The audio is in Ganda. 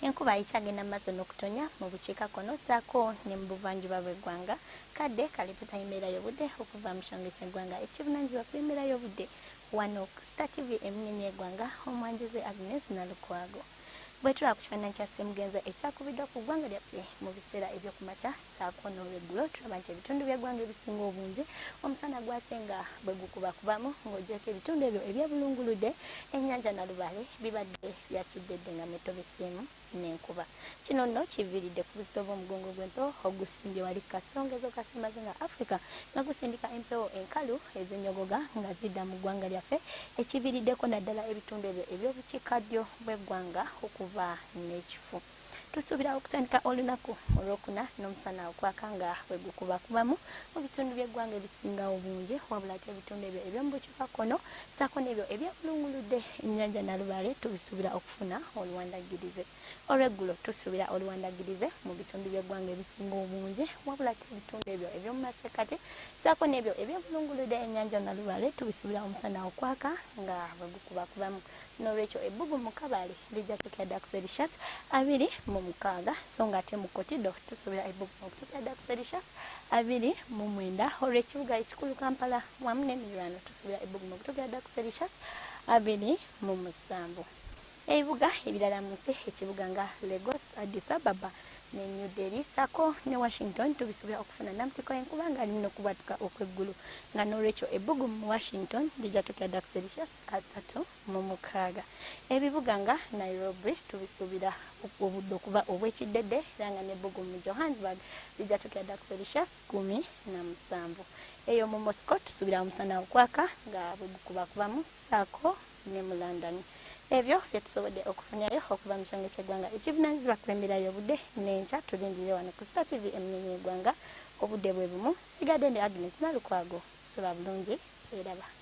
enkuba ikyagenda maaso n'okutonya mu bukiikakkono ssaako ne mu buvanjuba bw'eggwanga kadde kaleeta embeera y'obudde okuva mu kyanga ky'eggwanga ekivunaanyizibwa ku embeera y'obudde wano ku Star TV eminyenye y'eggwanga omwanjuze Agnes Nalukwago. Bwe tulaba ku kifaananyi kya ssemugenza ekyakubiddwa ku ggwanga lyaffe mu biseera eby'okumakya ssaako n'olweggulo tulaba nti ebitundu by'eggwanga ebisinga obungi omusana gwate nga bwe gukubakubamu ng'ogyeko ebitundu ebyo ebyebulunguludde ennyanja Nalubaale bibadde byakiddedde nga metobesiemu n'enkuba. Kino nno kiviiridde ku buzito bw'omugongo gw'empewo ogusimbye wali kasongezo kasembaze nga Africa nga gusindika empewo enkalu ez'ennyogoga nga zidda mu ggwanga lyaffe ekiviiriddeko naddala ebitundu ebyo eby'obukiikaddyo bw'eggwanga okuva n'ekifu. Tusuubira okutandika olunaku olwokuna n'omusana okwaka nga bwe gukubakubamu mu bitundu by'eggwanga ebisinga obungi wabula ate ebitundu ebyo eby'omu bukiikakkono ssaako n'ebyo ebyebulunguludde ennyanja Nalubaale tubisuubira okufuna oluwandagirize. Olw'eggulo tusuubira oluwandagirize mu bitundu by'eggwanga ebisinga obungi wabula ate ebitundu ebyo eby'omu masekkati ssaako n'ebyo ebyebulunguludde ennyanja Nalubaale tubisuubira omusana okwaka nga bwe gukubakubamu. N'olwekyo ebbugu mu Kabale lijja kutuukira ddala ku Celsius 26 so ng'ate mu Kotido tusuubira ebbugu okutuukira ddala ku Celsius 29. Olw'ekibuga ekikulu Kampala wamu n'emiriraano tusuubira ebbugu okutuukira ddala ku Celsius 27. Ebibuga ebirala mu nsi ekibuga nga Lagos, Addis Ababa ne New Delhi ssaako ne Washington tubisuubira okufuna namutiko enkuba nga alina okubwatuka okw'eggulu nga n'olwekyo ebbugu mu Washington lijja kutuukira ddala ku Celsius 36. Ebibuga nga Nairobi tubisuubira obudde okuba obw'ekiddedde era nga n'ebbugu mu Johannesburg lijja kutuukira ddala ku Celsius 17. Eyo mu Moscow tusuubira omusana okwaka nga bwe gukubakubamu ssaako ne mu London. Ebyo bye tusobodde okufunyayo okuva mu kyanga ky'eggwanga ekivunaanyizibwa ku embeera y'obudde n'enkya tulindire wano ku Star TV eminyenye y'eggwanga obudde bwe bumu. Sigadde ndi Agnes Nalukwago, sula bulungi, eraba.